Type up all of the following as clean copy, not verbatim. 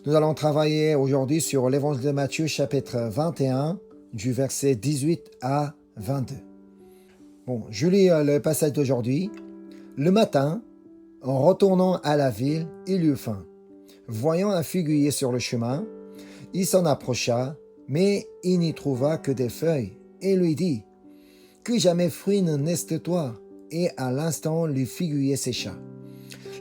Nous allons travailler aujourd'hui sur l'évangile de Matthieu chapitre 21 du verset 18 à 22. Je lis le passage d'aujourd'hui. Le matin, en retournant à la ville, il eut faim. Voyant un figuier sur le chemin, il s'en approcha, mais il n'y trouva que des feuilles, et lui dit « Que jamais fruit ne naisse de toi ?» Et à l'instant, le figuier sécha.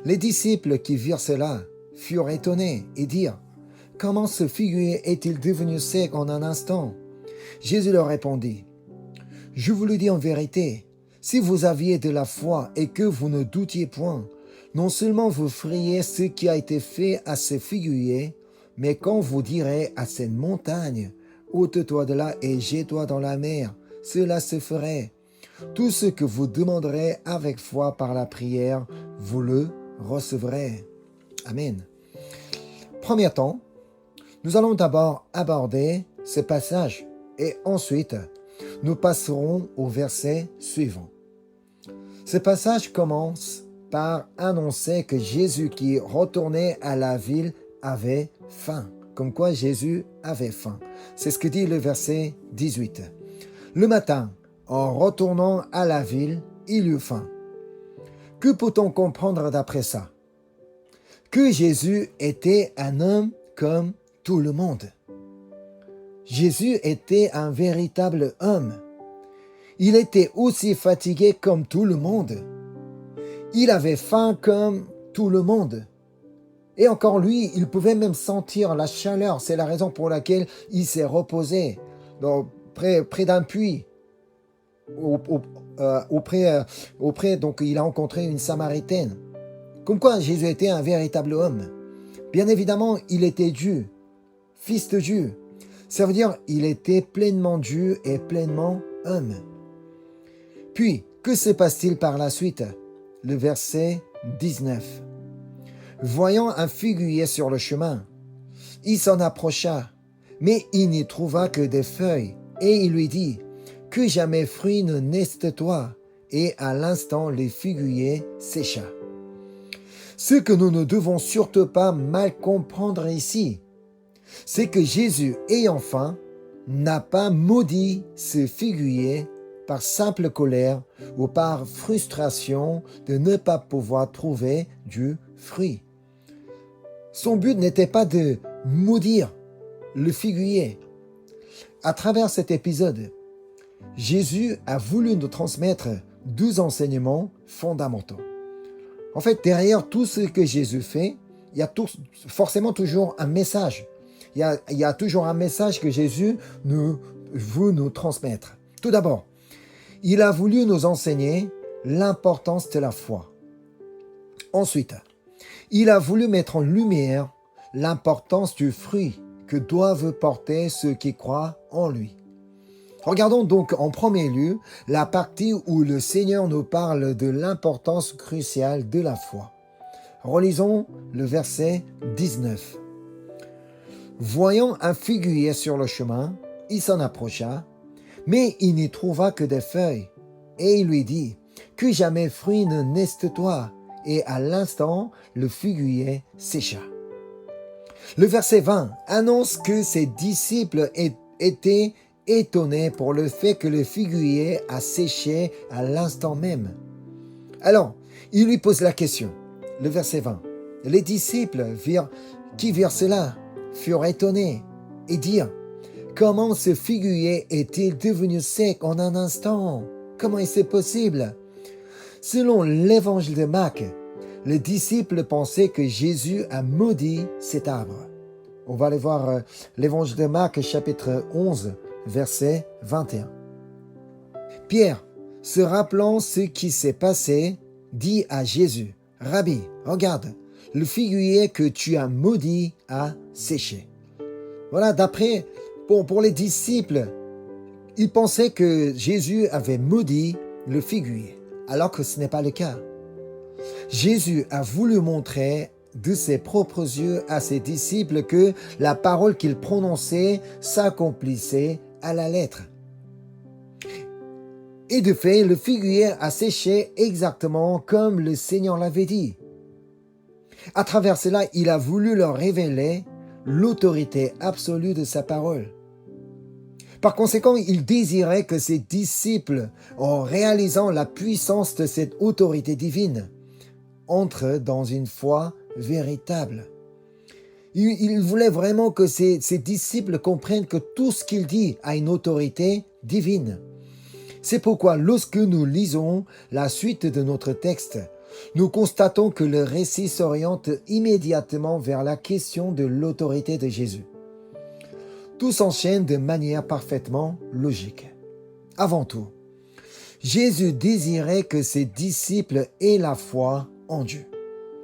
Les disciples qui virent cela furent étonnés et dirent « Comment ce figuier est-il devenu sec en un instant ?» Jésus leur répondit « Je vous le dis en vérité, si vous aviez de la foi et que vous ne doutiez point, non seulement vous feriez ce qui a été fait à ce figuier, mais quand vous direz à cette montagne, ôte-toi de là et jette-toi dans la mer, cela se ferait. Tout ce que vous demanderez avec foi par la prière, vous le recevrez. » Amen. Premier temps, nous allons d'abord aborder ce passage et ensuite nous passerons au verset suivant. Ce passage commence par annoncer que Jésus qui retournait à la ville avait faim. Comme quoi Jésus avait faim. C'est ce que dit le verset 18. Le matin, en retournant à la ville, il eut faim. Que peut-on comprendre d'après ça? Que Jésus était un homme comme tout le monde. Jésus était un véritable homme. Il était aussi fatigué comme tout le monde. Il avait faim comme tout le monde. Et encore lui, il pouvait même sentir la chaleur. C'est la raison pour laquelle il s'est reposé près d'un puits. Donc il a rencontré une Samaritaine. Comme quoi Jésus était un véritable homme. Bien évidemment, il était Dieu, fils de Dieu. Ça veut dire il était pleinement Dieu et pleinement homme. Puis, que se passe-t-il par la suite? Le verset 19. Voyant un figuier sur le chemin, il s'en approcha, mais il n'y trouva que des feuilles, et il lui dit « Que jamais fruit ne naisse de toi !» Et à l'instant, le figuier sécha. Ce que nous ne devons surtout pas mal comprendre ici, c'est que Jésus, ayant faim, n'a pas maudit ce figuier par simple colère ou par frustration de ne pas pouvoir trouver du fruit. Son but n'était pas de maudire le figuier. À travers cet épisode, Jésus a voulu nous transmettre 12 enseignements fondamentaux. En fait, derrière tout ce que Jésus fait, il y a forcément toujours un message. Il y a toujours un message que Jésus veut nous transmettre. Tout d'abord, il a voulu nous enseigner l'importance de la foi. Ensuite, il a voulu mettre en lumière l'importance du fruit que doivent porter ceux qui croient en lui. Regardons donc en premier lieu la partie où le Seigneur nous parle de l'importance cruciale de la foi. Relisons le verset 19. Voyant un figuier sur le chemin, il s'en approcha, mais il n'y trouva que des feuilles. Et il lui dit, « Que jamais fruit ne naisse de toi !» Et à l'instant, le figuier sécha. Le verset 20 annonce que ses disciples étaient étonnés pour le fait que le figuier a séché à l'instant même. Alors, il lui pose la question. Le verset 20. Les disciples qui virent cela furent étonnés et dirent « Comment ce figuier est-il devenu sec en un instant? Comment est-ce possible ?» Selon l'évangile de Marc, les disciples pensaient que Jésus a maudit cet arbre. On va aller voir l'évangile de Marc, chapitre 11, verset 21. Pierre, se rappelant ce qui s'est passé, dit à Jésus, « Rabbi, regarde, le figuier que tu as maudit a séché. » Voilà, pour les disciples, ils pensaient que Jésus avait maudit le figuier, alors que ce n'est pas le cas. Jésus a voulu montrer de ses propres yeux à ses disciples que la parole qu'il prononçait s'accomplissait à la lettre. Et de fait, le figuier a séché exactement comme le Seigneur l'avait dit. À travers cela, il a voulu leur révéler l'autorité absolue de sa parole. Par conséquent, il désirait que ses disciples, en réalisant la puissance de cette autorité divine, entrent dans une foi véritable. Il voulait vraiment que ses disciples comprennent que tout ce qu'il dit a une autorité divine. C'est pourquoi lorsque nous lisons la suite de notre texte, nous constatons que le récit s'oriente immédiatement vers la question de l'autorité de Jésus. Tout s'enchaîne de manière parfaitement logique. Avant tout, Jésus désirait que ses disciples aient la foi en Dieu.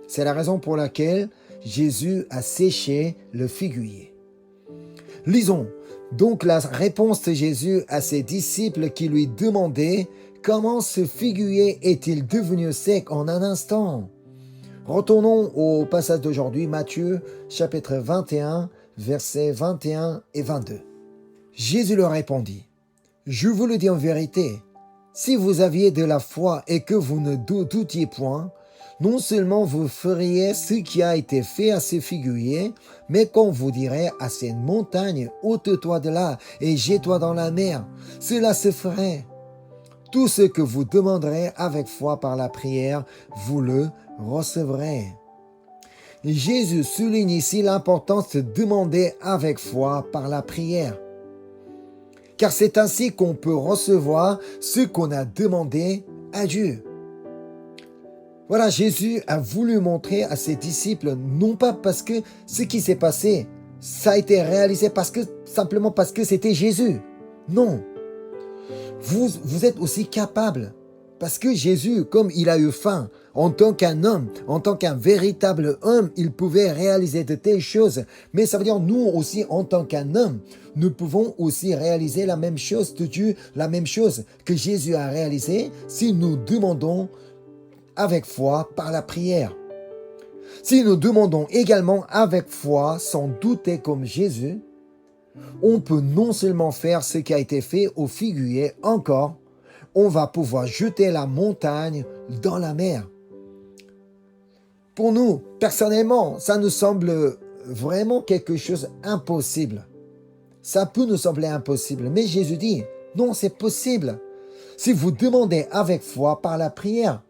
C'est la raison pour laquelle Jésus a séché le figuier. Lisons donc la réponse de Jésus à ses disciples qui lui demandaient comment ce figuier est-il devenu sec en un instant. Retournons au passage d'aujourd'hui, Matthieu chapitre 21, versets 21 et 22. Jésus leur répondit, « Je vous le dis en vérité, si vous aviez de la foi et que vous ne doutiez point, non seulement vous feriez ce qui a été fait à ce figuier, mais qu'on vous dirait à cette montagne, ôte-toi de là et jette-toi dans la mer, cela se ferait. Tout ce que vous demanderez avec foi par la prière, vous le recevrez. » Jésus souligne ici l'importance de demander avec foi par la prière. Car c'est ainsi qu'on peut recevoir ce qu'on a demandé à Dieu. Voilà, Jésus a voulu montrer à ses disciples, non pas parce que ce qui s'est passé, ça a été réalisé simplement parce que c'était Jésus. Non. Vous êtes aussi capable. Parce que Jésus, comme il a eu faim, en tant qu'un homme, en tant qu'un véritable homme, il pouvait réaliser de telles choses. Mais ça veut dire, nous aussi, en tant qu'un homme, nous pouvons aussi réaliser la même chose de Dieu, la même chose que Jésus a réalisé si nous demandons avec foi par la prière. Si nous demandons également avec foi, sans douter comme Jésus, on peut non seulement faire ce qui a été fait au figuier, encore, on va pouvoir jeter la montagne dans la mer. Pour nous, personnellement, ça nous semble vraiment quelque chose d'impossible. Ça peut nous sembler impossible, mais Jésus dit, non, c'est possible. Si vous demandez avec foi par la prière,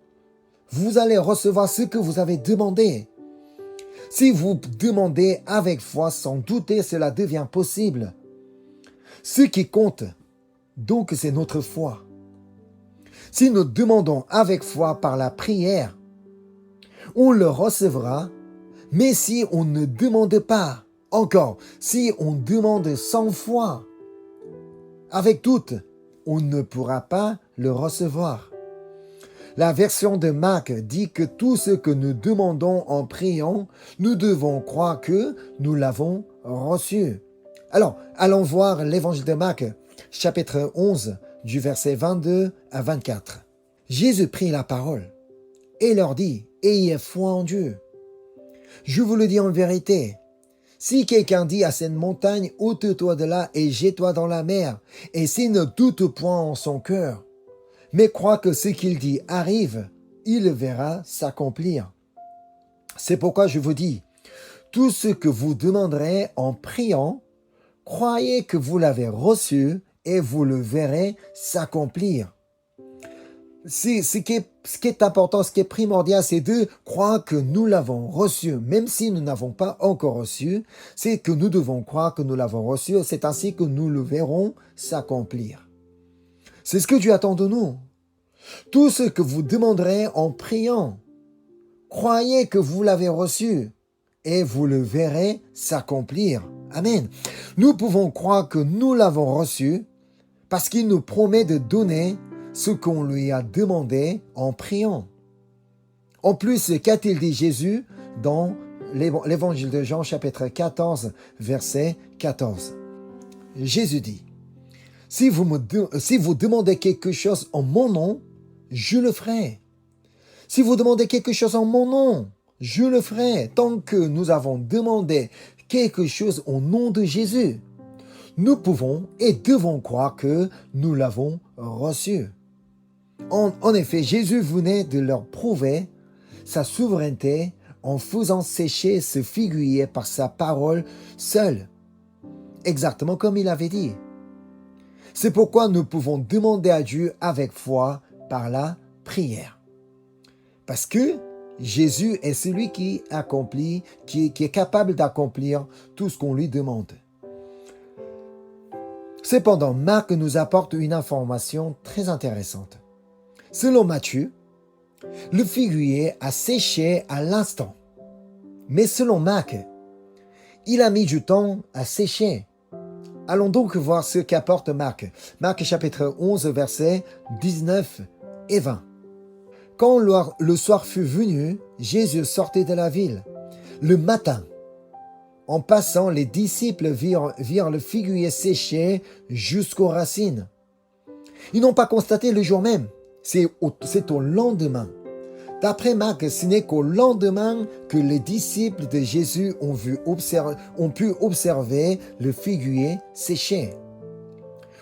vous allez recevoir ce que vous avez demandé. Si vous demandez avec foi sans douter, cela devient possible. Ce qui compte, donc, c'est notre foi. Si nous demandons avec foi par la prière, on le recevra, mais si on ne demande pas, encore, si on demande sans foi, avec doute, on ne pourra pas le recevoir. La version de Marc dit que tout ce que nous demandons en priant, nous devons croire que nous l'avons reçu. Alors, allons voir l'évangile de Marc, chapitre 11, du verset 22 à 24. Jésus prit la parole et leur dit, « Ayez foi en Dieu. Je vous le dis en vérité, si quelqu'un dit à cette montagne, ôte-toi de là et jette-toi dans la mer, et s'il ne doute point en son cœur, mais croit que ce qu'il dit arrive, il le verra s'accomplir. C'est pourquoi je vous dis, tout ce que vous demanderez en priant, croyez que vous l'avez reçu et vous le verrez s'accomplir. » Ce qui est important, ce qui est primordial, c'est de croire que nous l'avons reçu, même si nous n'avons pas encore reçu, c'est que nous devons croire que nous l'avons reçu, c'est ainsi que nous le verrons s'accomplir. C'est ce que Dieu attend de nous. Tout ce que vous demanderez en priant, croyez que vous l'avez reçu et vous le verrez s'accomplir. Amen. Nous pouvons croire que nous l'avons reçu parce qu'il nous promet de donner ce qu'on lui a demandé en priant. En plus, qu'a-t-il dit Jésus dans l'évangile de Jean, chapitre 14, verset 14? Jésus dit, si vous demandez quelque chose en mon nom, je le ferai. Si vous demandez quelque chose en mon nom, je le ferai. Tant que nous avons demandé quelque chose au nom de Jésus, nous pouvons et devons croire que nous l'avons reçu. En effet, Jésus venait de leur prouver sa souveraineté en faisant sécher ce figuier par sa parole seule, exactement comme il avait dit. C'est pourquoi nous pouvons demander à Dieu avec foi par la prière. Parce que Jésus est celui qui accomplit, qui est capable d'accomplir tout ce qu'on lui demande. Cependant, Marc nous apporte une information très intéressante. Selon Matthieu, le figuier a séché à l'instant. Mais selon Marc, il a mis du temps à sécher. Allons donc voir ce qu'apporte Marc. Marc chapitre 11, versets 19 et 20. Quand le soir fut venu, Jésus sortait de la ville. Le matin, en passant, les disciples virent le figuier séché jusqu'aux racines. Ils n'ont pas constaté le jour même, c'est au lendemain. D'après Marc, ce n'est qu'au lendemain que les disciples de Jésus ont pu observer le figuier séché.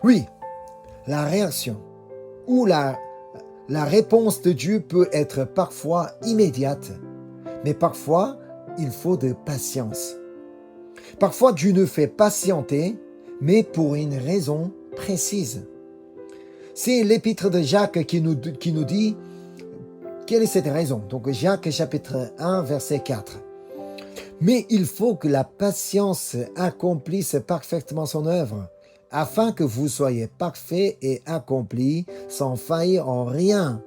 Oui, la réaction ou la réponse de Dieu peut être parfois immédiate, mais parfois il faut de patience. Parfois Dieu nous fait patienter, mais pour une raison précise. C'est l'épître de Jacques qui nous dit quelle est cette raison. Donc Jacques chapitre 1 verset 4. Mais il faut que la patience accomplisse parfaitement son œuvre, afin que vous soyez parfaits et accomplis sans faillir en rien.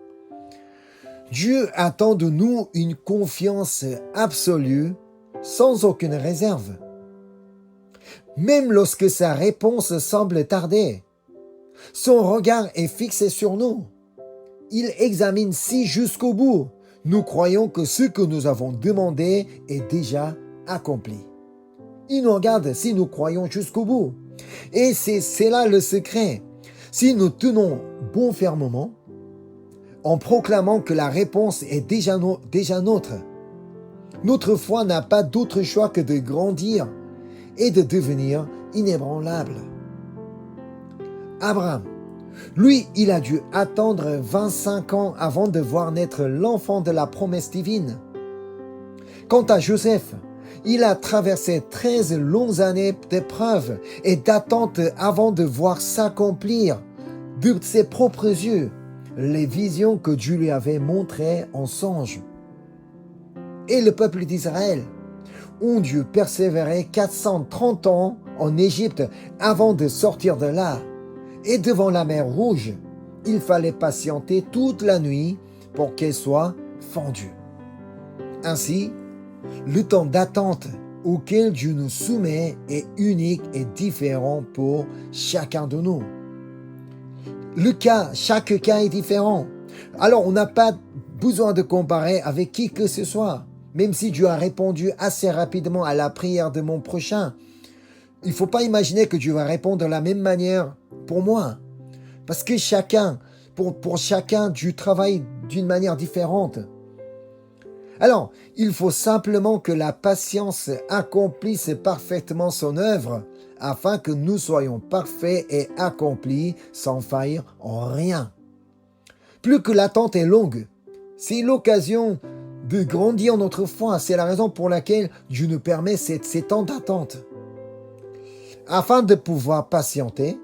Dieu attend de nous une confiance absolue, sans aucune réserve. Même lorsque sa réponse semble tarder, son regard est fixé sur nous. Il examine si jusqu'au bout, nous croyons que ce que nous avons demandé est déjà accompli. Il nous regarde si nous croyons jusqu'au bout. Et c'est là le secret. Si nous tenons bon fermement, en proclamant que la réponse est déjà nôtre, notre foi n'a pas d'autre choix que de grandir et de devenir inébranlable. Abraham, lui, il a dû attendre 25 ans avant de voir naître l'enfant de la promesse divine. Quant à Joseph, il a traversé 13 longues années d'épreuves et d'attente avant de voir s'accomplir de ses propres yeux les visions que Dieu lui avait montrées en songe. Et le peuple d'Israël ont dû persévérer 430 ans en Égypte avant de sortir de là. Et devant la mer Rouge, il fallait patienter toute la nuit pour qu'elle soit fendue. Ainsi, le temps d'attente auquel Dieu nous soumet est unique et différent pour chacun de nous. Chaque cas est différent. Alors, on n'a pas besoin de comparer avec qui que ce soit. Même si Dieu a répondu assez rapidement à la prière de mon prochain, il ne faut pas imaginer que Dieu va répondre de la même manière pour moi. Parce que pour chacun, Dieu travaille d'une manière différente. Alors, il faut simplement que la patience accomplisse parfaitement son œuvre, afin que nous soyons parfaits et accomplis sans faillir en rien. Plus que l'attente est longue, c'est l'occasion de grandir notre foi. C'est la raison pour laquelle Dieu nous permet ces temps d'attente. Afin de pouvoir patienter,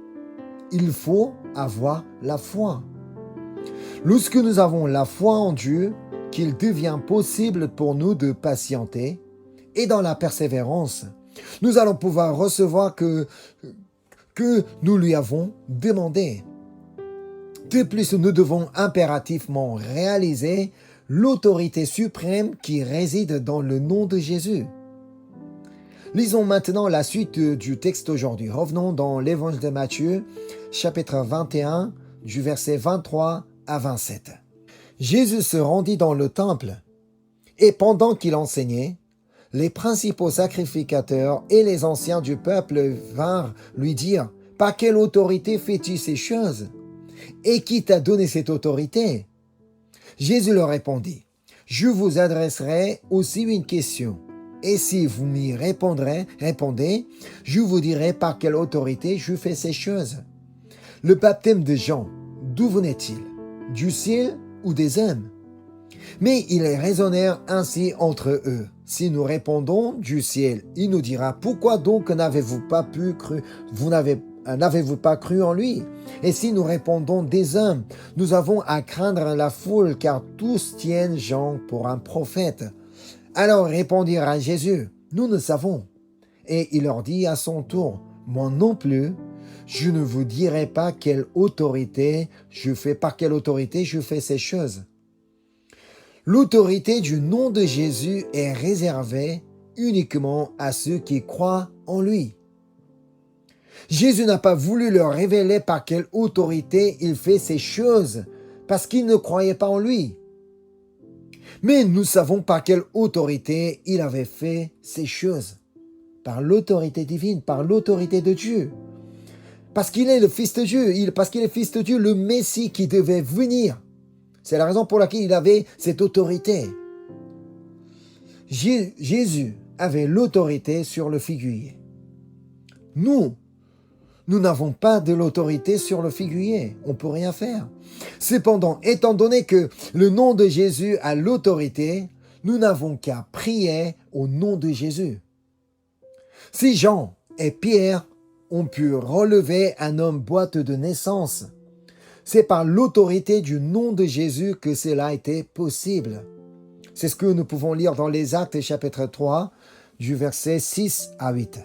il faut avoir la foi. Lorsque nous avons la foi en Dieu, qu'il devient possible pour nous de patienter, et dans la persévérance, nous allons pouvoir recevoir que nous lui avons demandé. De plus, nous devons impérativement réaliser l'autorité suprême qui réside dans le nom de Jésus. Lisons maintenant la suite du texte aujourd'hui. Revenons dans l'évangile de Matthieu, chapitre 21, du verset 23 à 27. Jésus se rendit dans le temple, et pendant qu'il enseignait, les principaux sacrificateurs et les anciens du peuple vinrent lui dire « Par quelle autorité fais-tu ces choses? Et qui t'a donné cette autorité ?» Jésus leur répondit « Je vous adresserai aussi une question. Et si vous m'y répondez, je vous dirai par quelle autorité je fais ces choses. Le baptême de Jean, d'où venait-il? Du ciel ou des hommes? Mais ils raisonnèrent ainsi entre eux. Si nous répondons du ciel, il nous dira, pourquoi donc n'avez-vous pas cru en lui? Et si nous répondons des hommes, nous avons à craindre la foule, car tous tiennent Jean pour un prophète. Alors répondirent à Jésus, nous ne savons. Et il leur dit à son tour, moi non plus, je ne vous dirai pas par quelle autorité je fais ces choses. L'autorité du nom de Jésus est réservée uniquement à ceux qui croient en lui. Jésus n'a pas voulu leur révéler par quelle autorité il fait ces choses, parce qu'ils ne croyaient pas en lui. Mais nous savons par quelle autorité il avait fait ces choses. Par l'autorité divine, par l'autorité de Dieu. Parce qu'il est le Fils de Dieu, parce qu'il est Fils de Dieu, le Messie qui devait venir. C'est la raison pour laquelle il avait cette autorité. Jésus avait l'autorité sur le figuier. Nous n'avons pas de l'autorité sur le figuier. On ne peut rien faire. Cependant, étant donné que le nom de Jésus a l'autorité, nous n'avons qu'à prier au nom de Jésus. Si Jean et Pierre ont pu relever un homme boiteux de naissance, c'est par l'autorité du nom de Jésus que cela a été possible. C'est ce que nous pouvons lire dans les Actes chapitre 3, du verset 6 à 8.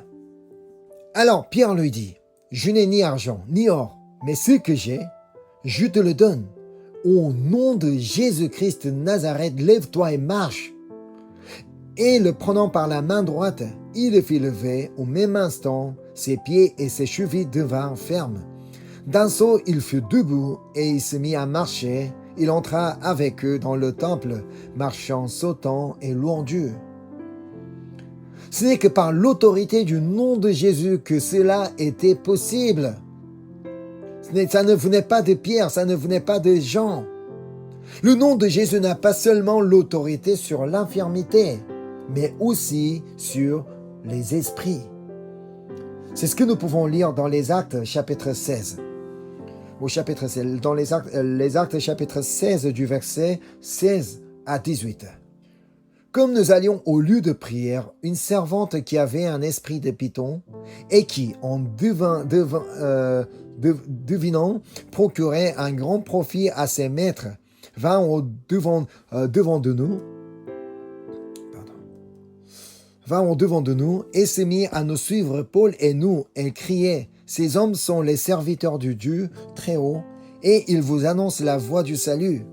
Alors Pierre lui dit, je n'ai ni argent ni or, mais ce que j'ai, je te le donne. Au nom de Jésus-Christ de Nazareth, lève-toi et marche. Et le prenant par la main droite, il le fit lever. Au même instant, ses pieds et ses chevilles devinrent fermes. D'un saut, il fut debout et il se mit à marcher. Il entra avec eux dans le temple, marchant, sautant et louant Dieu. Ce n'est que par l'autorité du nom de Jésus que cela était possible. Ça ne venait pas de Pierre, ça ne venait pas de Jean. Le nom de Jésus n'a pas seulement l'autorité sur l'infirmité, mais aussi sur les esprits. C'est ce que nous pouvons lire dans les Actes chapitre 16. Dans les actes chapitre 16 du verset 16 à 18. Comme nous allions au lieu de prière, une servante qui avait un esprit de python et qui, en devinant, procurait un grand profit à ses maîtres, vint au-devant de nous et se mit à nous suivre, Paul et nous. Elle criait, « Ces hommes sont les serviteurs du Dieu très haut, et ils vous annoncent la voie du salut. »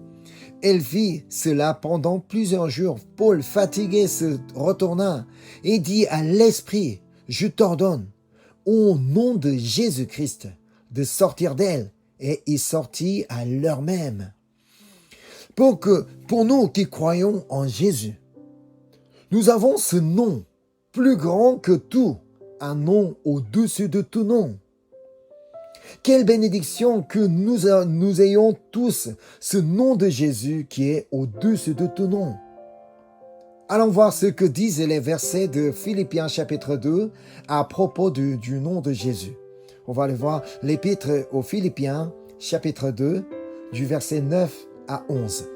Elle fit cela pendant plusieurs jours. Paul, fatigué, se retourna et dit à l'esprit, « Je t'ordonne, au nom de Jésus-Christ, de sortir d'elle. » Et il sortit à l'heure même. Pour nous qui croyons en Jésus, nous avons ce nom plus grand que tout, un nom au-dessus de tout nom. Quelle bénédiction que nous ayons tous ce nom de Jésus qui est au-dessus de tout nom. Allons voir ce que disent les versets de Philippiens chapitre 2 à propos du nom de Jésus. On va aller voir l'épître aux Philippiens chapitre 2 du verset 9 à 11.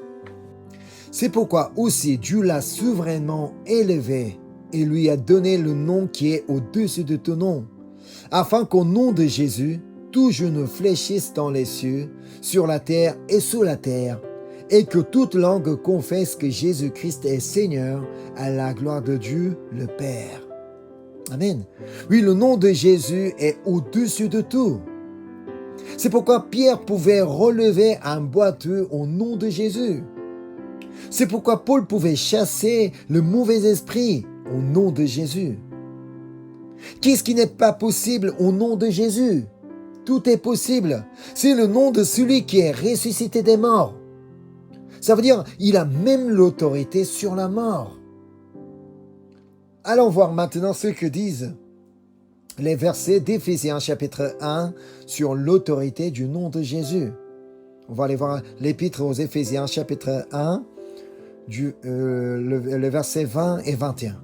C'est pourquoi aussi Dieu l'a souverainement élevé et lui a donné le nom qui est au-dessus de tout nom, afin qu'au nom de Jésus, tout genou fléchisse dans les cieux, sur la terre et sous la terre, et que toute langue confesse que Jésus-Christ est Seigneur, à la gloire de Dieu le Père. Amen. Oui, le nom de Jésus est au-dessus de tout. C'est pourquoi Pierre pouvait relever un boiteux au nom de Jésus. C'est pourquoi Paul pouvait chasser le mauvais esprit au nom de Jésus. Qu'est-ce qui n'est pas possible au nom de Jésus? Tout est possible. C'est le nom de celui qui est ressuscité des morts. Ça veut dire il a même l'autorité sur la mort. Allons voir maintenant ce que disent les versets d'Éphésiens chapitre 1 sur l'autorité du nom de Jésus. On va aller voir l'épître aux Éphésiens chapitre 1, le verset 20 et 21.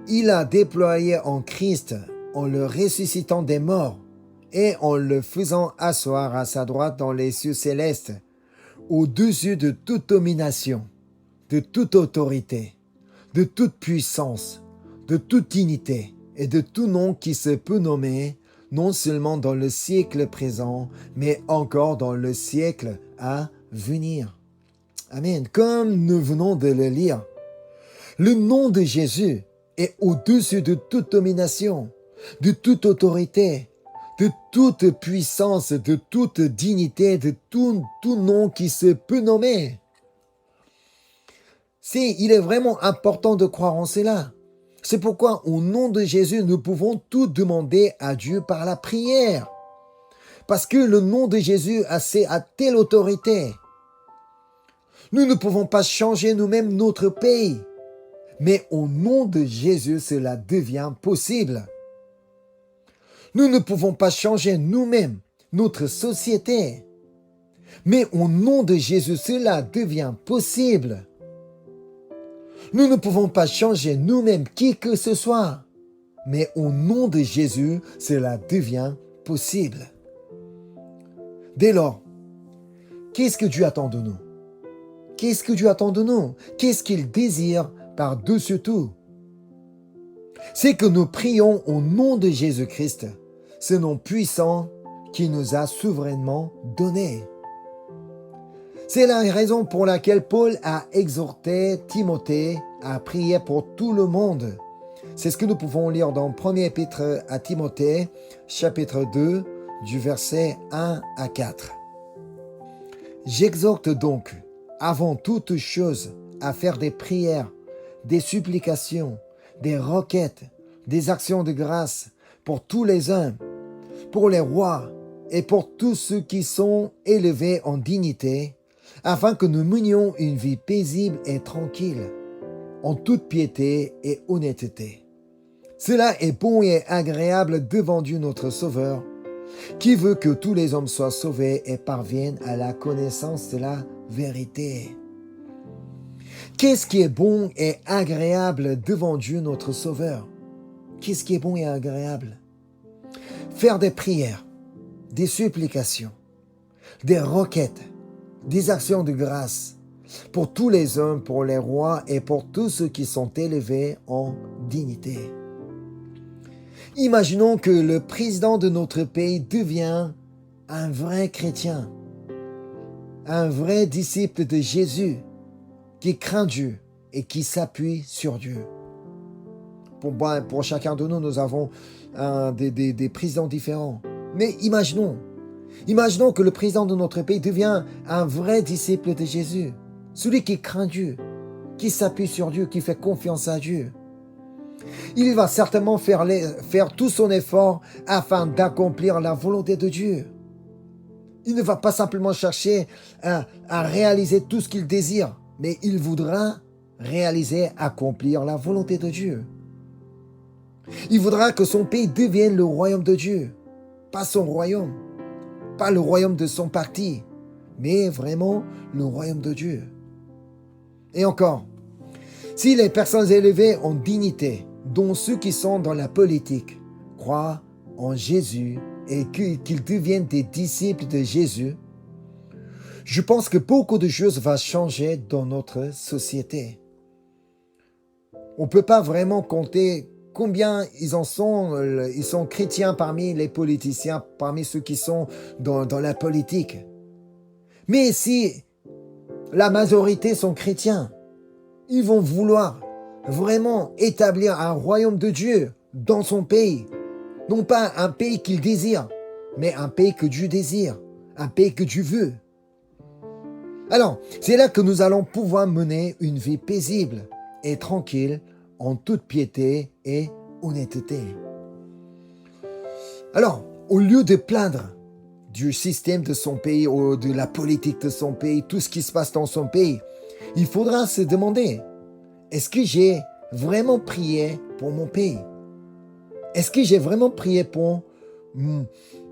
Il a déployé en Christ en le ressuscitant des morts et en le faisant asseoir à sa droite dans les cieux célestes, au-dessus de toute domination, de toute autorité, de toute puissance, de toute dignité et de tout nom qui se peut nommer, non seulement dans le siècle présent, mais encore dans le siècle à venir. Amen. Comme nous venons de le lire, le nom de Jésus est au-dessus de toute domination, de toute autorité, de toute puissance, de toute dignité, de tout nom qui se peut nommer. Il est vraiment important de croire en cela. C'est pourquoi, au nom de Jésus, nous pouvons tout demander à Dieu par la prière. Parce que le nom de Jésus a telle autorité. Nous ne pouvons pas changer nous-mêmes notre pays. Mais au nom de Jésus, cela devient possible. Nous ne pouvons pas changer nous-mêmes notre société. Mais au nom de Jésus, cela devient possible. Nous ne pouvons pas changer nous-mêmes qui que ce soit. Mais au nom de Jésus, cela devient possible. Dès lors, qu'est-ce que Dieu attend de nous? Qu'est-ce que Dieu attend de nous? Qu'est-ce qu'il désire par-dessus tout? C'est que nous prions au nom de Jésus-Christ, ce nom puissant qui nous a souverainement donné. C'est la raison pour laquelle Paul a exhorté Timothée à prier pour tout le monde. C'est ce que nous pouvons lire dans 1er épître à Timothée, chapitre 2, du verset 1 à 4. J'exhorte donc, avant toute chose, à faire des prières, des supplications, des requêtes, des actions de grâce pour tous les hommes, pour les rois et pour tous ceux qui sont élevés en dignité, afin que nous menions une vie paisible et tranquille, en toute piété et honnêteté. Cela est bon et agréable devant Dieu notre Sauveur, qui veut que tous les hommes soient sauvés et parviennent à la connaissance de la vérité. Qu'est-ce qui est bon et agréable devant Dieu notre Sauveur? Qu'est-ce qui est bon et agréable? Faire des prières, des supplications, des requêtes, des actions de grâce pour tous les hommes, pour les rois et pour tous ceux qui sont élevés en dignité. Imaginons que le président de notre pays devient un vrai chrétien, un vrai disciple de Jésus qui craint Dieu et qui s'appuie sur Dieu. Pour chacun de nous, nous avons des présidents différents. Mais imaginons que le président de notre pays devient un vrai disciple de Jésus, celui qui craint Dieu, qui s'appuie sur Dieu, qui fait confiance à Dieu. Il va certainement faire tout son effort afin d'accomplir la volonté de Dieu. Il ne va pas simplement chercher à réaliser tout ce qu'il désire, mais il voudra accomplir la volonté de Dieu. Il voudra que son pays devienne le royaume de Dieu, pas son royaume, pas le royaume de son parti, mais vraiment le royaume de Dieu. Et encore, si les personnes élevées en dignité, dont ceux qui sont dans la politique, croient en Jésus et qu'ils deviennent des disciples de Jésus, je pense que beaucoup de choses vont changer dans notre société. On ne peut pas vraiment compter combien ils sont chrétiens parmi les politiciens, parmi ceux qui sont dans la politique. Mais si la majorité sont chrétiens, ils vont vouloir vraiment établir un royaume de Dieu dans son pays. Non pas un pays qu'il désire, mais un pays que Dieu désire, un pays que Dieu veut. Alors, c'est là que nous allons pouvoir mener une vie paisible et tranquille en toute piété et honnêteté. Alors, au lieu de plaindre du système de son pays ou de la politique de son pays, tout ce qui se passe dans son pays, il faudra se demander, est-ce que j'ai vraiment prié pour mon pays? Est-ce que j'ai vraiment prié pour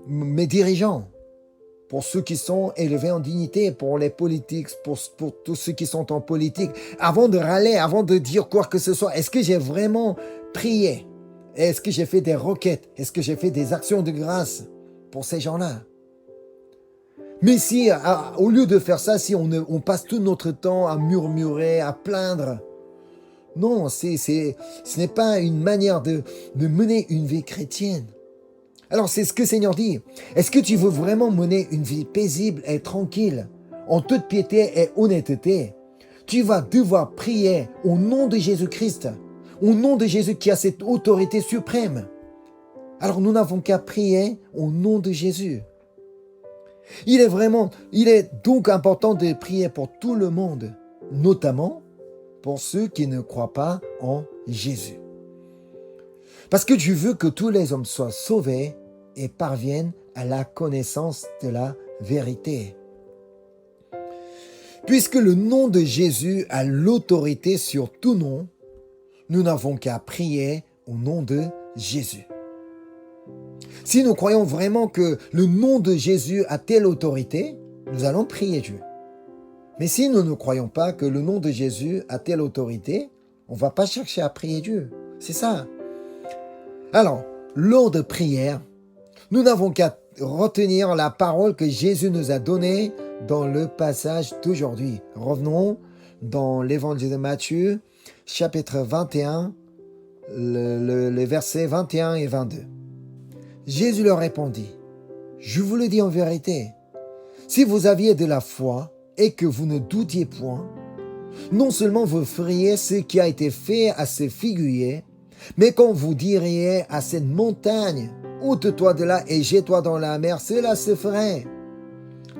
mes dirigeants? Pour ceux qui sont élevés en dignité, pour les politiques, pour tous ceux qui sont en politique, avant de râler, avant de dire quoi que ce soit, est-ce que j'ai vraiment prié? Est-ce que j'ai fait des requêtes? Est-ce que j'ai fait des actions de grâce pour ces gens-là? Mais si, au lieu de faire ça, si on passe tout notre temps à murmurer, à plaindre, non, ce n'est pas une manière de mener une vie chrétienne. Alors c'est ce que le Seigneur dit. Est-ce que tu veux vraiment mener une vie paisible et tranquille, en toute piété et honnêteté? Tu vas devoir prier au nom de Jésus-Christ, au nom de Jésus qui a cette autorité suprême. Alors nous n'avons qu'à prier au nom de Jésus. Il est donc important de prier pour tout le monde, notamment pour ceux qui ne croient pas en Jésus. Parce que Dieu veut que tous les hommes soient sauvés et parviennent à la connaissance de la vérité. Puisque le nom de Jésus a l'autorité sur tout nom, nous n'avons qu'à prier au nom de Jésus. Si nous croyons vraiment que le nom de Jésus a telle autorité, nous allons prier Dieu. Mais si nous ne croyons pas que le nom de Jésus a telle autorité, on ne va pas chercher à prier Dieu. C'est ça. Alors, lors de prière, nous n'avons qu'à retenir la parole que Jésus nous a donnée dans le passage d'aujourd'hui. Revenons dans l'évangile de Matthieu, chapitre 21, les versets 21 et 22. Jésus leur répondit, « Je vous le dis en vérité, si vous aviez de la foi et que vous ne doutiez point, non seulement vous feriez ce qui a été fait à ce figuier, mais quand vous diriez à cette montagne, ôte-toi de là et jette-toi dans la mer, cela se ferait.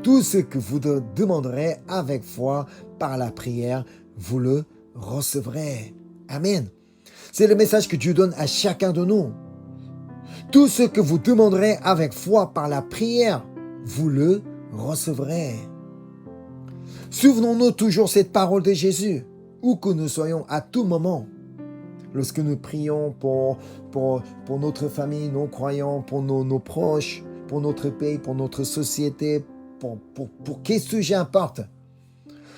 Tout ce que vous demanderez avec foi par la prière, vous le recevrez. » Amen. C'est le message que Dieu donne à chacun de nous. Tout ce que vous demanderez avec foi par la prière, vous le recevrez. Souvenons-nous toujours cette parole de Jésus, où que nous soyons à tout moment. Lorsque nous prions pour notre famille, nos croyants, pour nos proches, pour notre pays, pour notre société, pour quel sujet importe.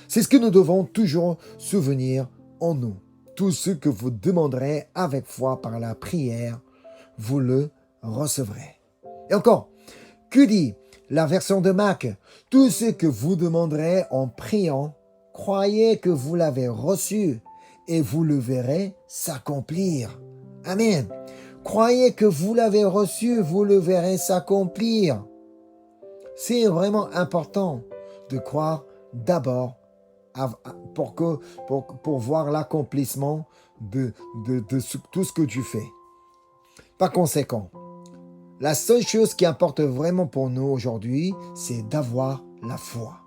C'est ce que nous devons toujours souvenir en nous. Tout ce que vous demanderez avec foi par la prière, vous le recevrez. Et encore, que dit la version de Marc? Tout ce que vous demanderez en priant, croyez que vous l'avez reçu et vous le verrez s'accomplir. Amen. Croyez que vous l'avez reçu, vous le verrez s'accomplir. C'est vraiment important de croire d'abord pour voir l'accomplissement de tout ce que tu fais. Par conséquent, la seule chose qui importe vraiment pour nous aujourd'hui, c'est d'avoir la foi.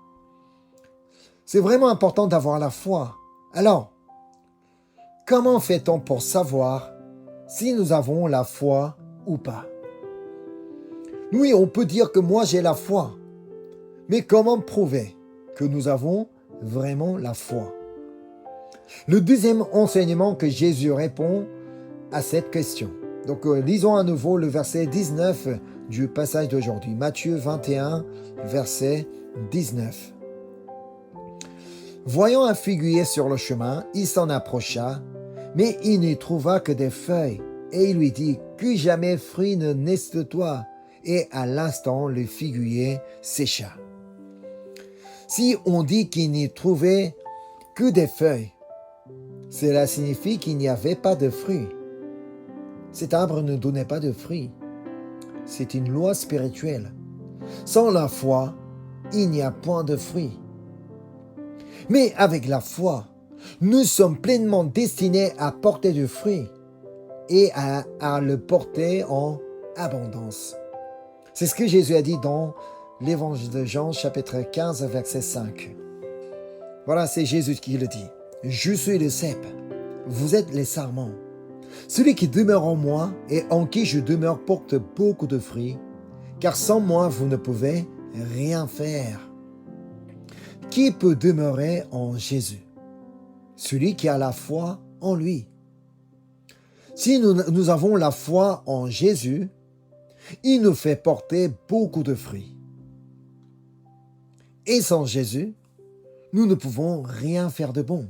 C'est vraiment important d'avoir la foi. Alors, comment fait-on pour savoir si nous avons la foi ou pas? Oui, on peut dire que moi j'ai la foi. Mais comment prouver que nous avons vraiment la foi? Le deuxième enseignement que Jésus répond à cette question. Donc, lisons à nouveau le verset 19 du passage d'aujourd'hui. Matthieu 21, verset 19. Voyant un figuier sur le chemin, il s'en approcha, mais il n'y trouva que des feuilles. Et il lui dit, « Que jamais fruit ne naisse de toi. » Et à l'instant, le figuier sécha. Si on dit qu'il n'y trouvait que des feuilles, cela signifie qu'il n'y avait pas de fruits. Cet arbre ne donnait pas de fruits. C'est une loi spirituelle. Sans la foi, il n'y a point de fruits. Mais avec la foi, nous sommes pleinement destinés à porter du fruit et à le porter en abondance. C'est ce que Jésus a dit dans l'évangile de Jean, chapitre 15, verset 5. Voilà, c'est Jésus qui le dit. « Je suis le cep, vous êtes les sarments. Celui qui demeure en moi et en qui je demeure porte beaucoup de fruits, car sans moi vous ne pouvez rien faire. » Qui peut demeurer en Jésus? Celui qui a la foi en lui. Si nous avons la foi en Jésus, il nous fait porter beaucoup de fruits. Et sans Jésus, nous ne pouvons rien faire de bon.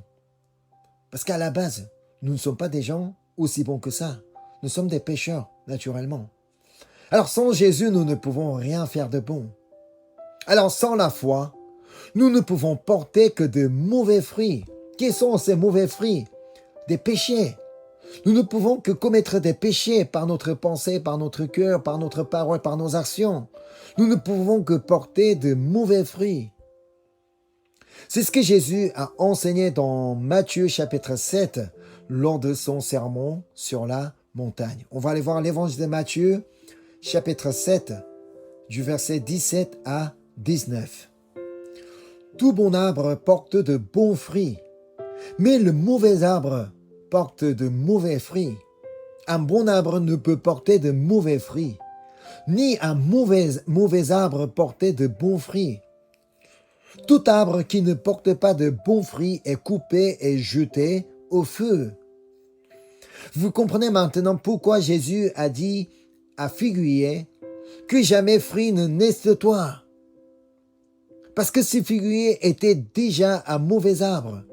Parce qu'à la base, nous ne sommes pas des gens aussi bons que ça. Nous sommes des pécheurs, naturellement. Alors sans Jésus, nous ne pouvons rien faire de bon. Alors sans la foi, nous ne pouvons porter que de mauvais fruits. Quels sont ces mauvais fruits? Des péchés. Nous ne pouvons que commettre des péchés par notre pensée, par notre cœur, par notre parole, par nos actions. Nous ne pouvons que porter de mauvais fruits. C'est ce que Jésus a enseigné dans Matthieu chapitre 7 lors de son sermon sur la montagne. On va aller voir l'évangile de Matthieu chapitre 7 du verset 17 à 19. Tout bon arbre porte de bons fruits, mais le mauvais arbre porte de mauvais fruits. Un bon arbre ne peut porter de mauvais fruits, ni un mauvais arbre porter de bons fruits. Tout arbre qui ne porte pas de bons fruits est coupé et jeté au feu. Vous comprenez maintenant pourquoi Jésus a dit à figuier que jamais fruit ne naisse de toi. Parce que ce figuier était déjà un mauvais arbre.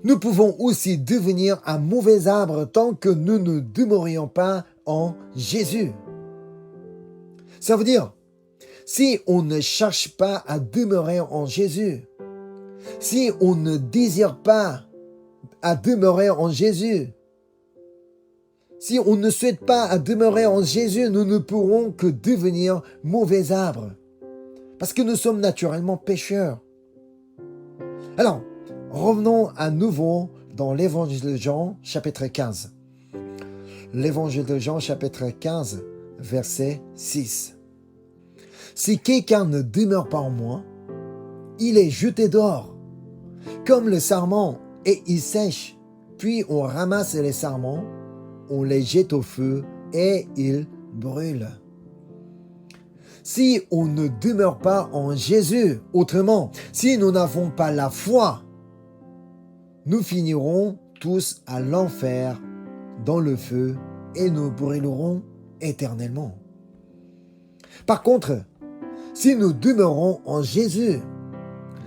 Nous pouvons aussi devenir un mauvais arbre tant que nous ne demeurions pas en Jésus. Ça veut dire, si on ne cherche pas à demeurer en Jésus, si on ne désire pas à demeurer en Jésus, si on ne souhaite pas à demeurer en Jésus, nous ne pourrons que devenir mauvais arbres. Parce que nous sommes naturellement pécheurs. Alors, revenons à nouveau dans l'évangile de Jean, chapitre 15. L'évangile de Jean, chapitre 15, verset 6. Si quelqu'un ne demeure pas en moi, il est jeté dehors, comme le sarment, et il sèche. Puis on ramasse les sarments, on les jette au feu, et ils brûlent. Si on ne demeure pas en Jésus, autrement, si nous n'avons pas la foi, nous finirons tous à l'enfer, dans le feu, et nous brûlerons éternellement. Par contre, si nous demeurons en Jésus,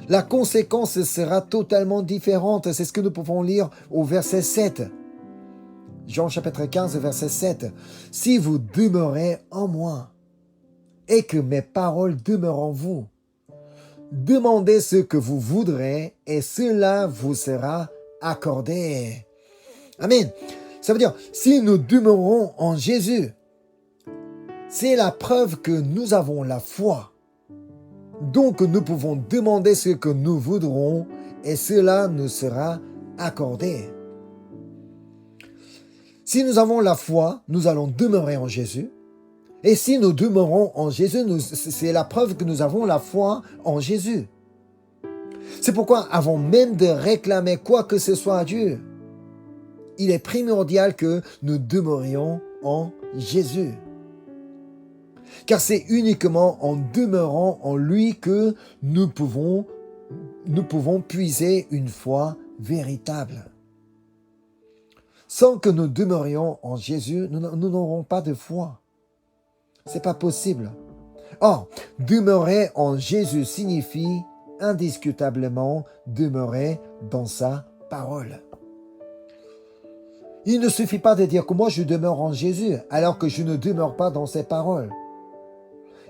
la conséquence sera totalement différente. C'est ce que nous pouvons lire au verset 7. Jean chapitre 15, verset 7. Si vous demeurez en moi, et que mes paroles demeurent en vous, demandez ce que vous voudrez, et cela vous sera accordé. Amen. Ça veut dire, si nous demeurons en Jésus, c'est la preuve que nous avons la foi. Donc nous pouvons demander ce que nous voudrons et cela nous sera accordé. Si nous avons la foi, nous allons demeurer en Jésus. Et si nous demeurons en Jésus, c'est la preuve que nous avons la foi en Jésus. C'est pourquoi, avant même de réclamer quoi que ce soit à Dieu, il est primordial que nous demeurions en Jésus. Car c'est uniquement en demeurant en lui que nous pouvons puiser une foi véritable. Sans que nous demeurions en Jésus, nous n'aurons pas de foi. C'est pas possible. Or, demeurer en Jésus signifie indiscutablement demeurer dans sa parole. Il ne suffit pas de dire que moi je demeure en Jésus alors que je ne demeure pas dans ses paroles.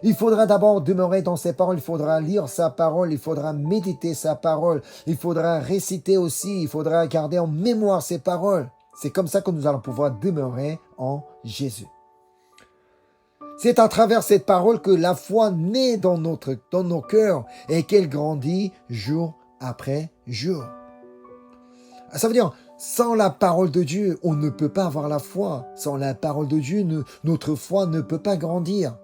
Il faudra d'abord demeurer dans ses paroles, il faudra lire sa parole, il faudra méditer sa parole, il faudra réciter aussi, il faudra garder en mémoire ses paroles. C'est comme ça que nous allons pouvoir demeurer en Jésus. C'est à travers cette parole que la foi naît dans nos cœurs et qu'elle grandit jour après jour. Ça veut dire, sans la parole de Dieu, on ne peut pas avoir la foi. Sans la parole de Dieu, notre foi ne peut pas grandir.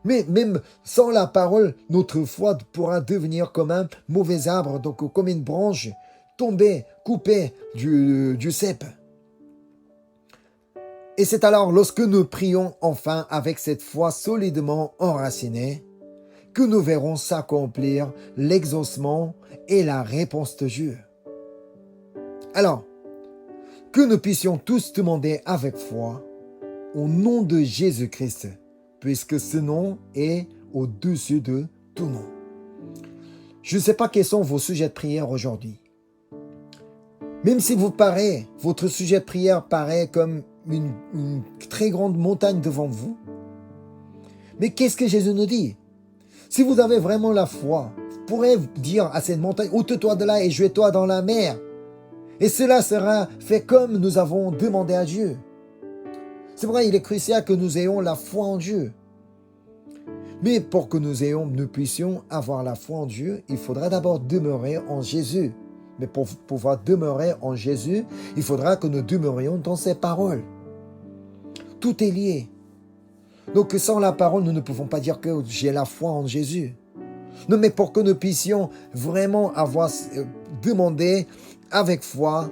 Mais même sans la parole, notre foi pourra devenir comme un mauvais arbre, donc comme une branche tombée, coupée du cep. Et c'est alors lorsque nous prions enfin avec cette foi solidement enracinée que nous verrons s'accomplir l'exaucement et la réponse de Dieu. Alors, que nous puissions tous demander avec foi au nom de Jésus-Christ, puisque ce nom est au-dessus de tout nom. Je ne sais pas quels sont vos sujets de prière aujourd'hui. Même si votre sujet de prière paraît comme une très grande montagne devant vous. Mais qu'est-ce que Jésus nous dit? Si vous avez vraiment la foi, vous pourrez dire à cette montagne, ôte-toi de là et jette-toi dans la mer. Et cela sera fait comme nous avons demandé à Dieu. C'est pourquoi il est crucial que nous ayons la foi en Dieu. Mais pour que nous puissions avoir la foi en Dieu, il faudra d'abord demeurer en Jésus. Mais pour pouvoir demeurer en Jésus, il faudra que nous demeurions dans ses paroles. Tout est lié. Donc sans la parole, nous ne pouvons pas dire que j'ai la foi en Jésus. Non, mais pour que nous puissions vraiment avoir demandé avec foi,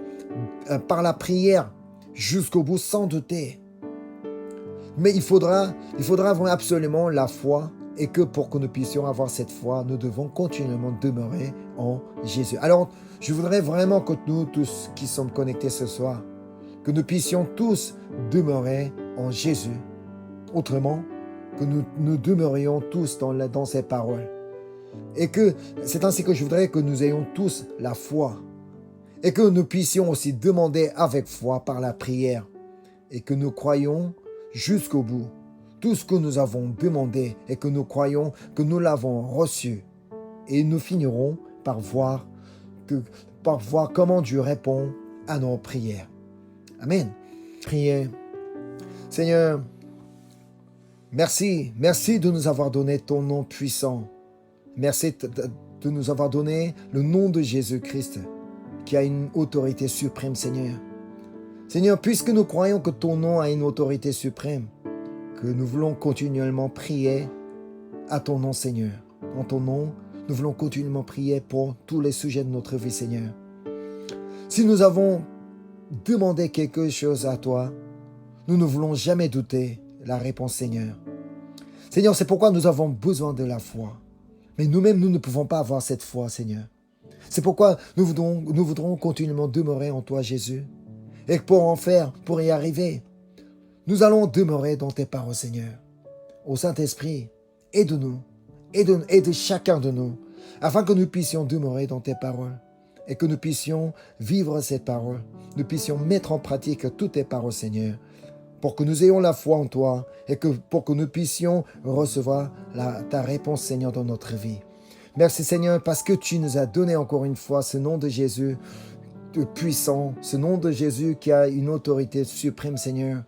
par la prière, jusqu'au bout sans douter. Mais il faudra absolument la foi, et que pour que nous puissions avoir cette foi, nous devons continuellement demeurer en Jésus. Alors, je voudrais vraiment que nous tous qui sommes connectés ce soir, que nous puissions tous demeurer en Jésus. Autrement, que nous demeurions tous dans ses paroles. Et que c'est ainsi que je voudrais que nous ayons tous la foi. Et que nous puissions aussi demander avec foi par la prière. Et que nous croyions jusqu'au bout tout ce que nous avons demandé et que nous croyons que nous l'avons reçu. Et nous finirons par voir comment Dieu répond à nos prières. Amen. Priez. Seigneur, merci de nous avoir donné ton nom puissant. Merci de nous avoir donné le nom de Jésus-Christ, qui a une autorité suprême, Seigneur. Seigneur, puisque nous croyons que ton nom a une autorité suprême, que nous voulons continuellement prier à ton nom, Seigneur. En ton nom, nous voulons continuellement prier pour tous les sujets de notre vie, Seigneur. Si nous avons demandé quelque chose à toi, nous ne voulons jamais douter la réponse, Seigneur. Seigneur, c'est pourquoi nous avons besoin de la foi. Mais nous-mêmes, nous ne pouvons pas avoir cette foi, Seigneur. C'est pourquoi nous voudrons continuellement demeurer en toi, Jésus. Et pour y arriver, nous allons demeurer dans tes paroles, Seigneur. Au Saint-Esprit, aide-nous, aide chacun de nous, afin que nous puissions demeurer dans tes paroles et que nous puissions vivre ces paroles, nous puissions mettre en pratique toutes tes paroles, Seigneur, pour que nous ayons la foi en toi et pour que nous puissions recevoir ta réponse, Seigneur, dans notre vie. Merci, Seigneur, parce que tu nous as donné encore une fois ce nom de Jésus puissant, ce nom de Jésus qui a une autorité suprême, Seigneur.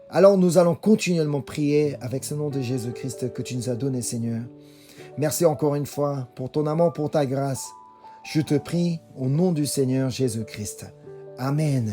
Alors nous allons continuellement prier avec ce nom de Jésus-Christ que tu nous as donné, Seigneur. Merci encore une fois pour ton amour, pour ta grâce. Je te prie au nom du Seigneur Jésus-Christ. Amen.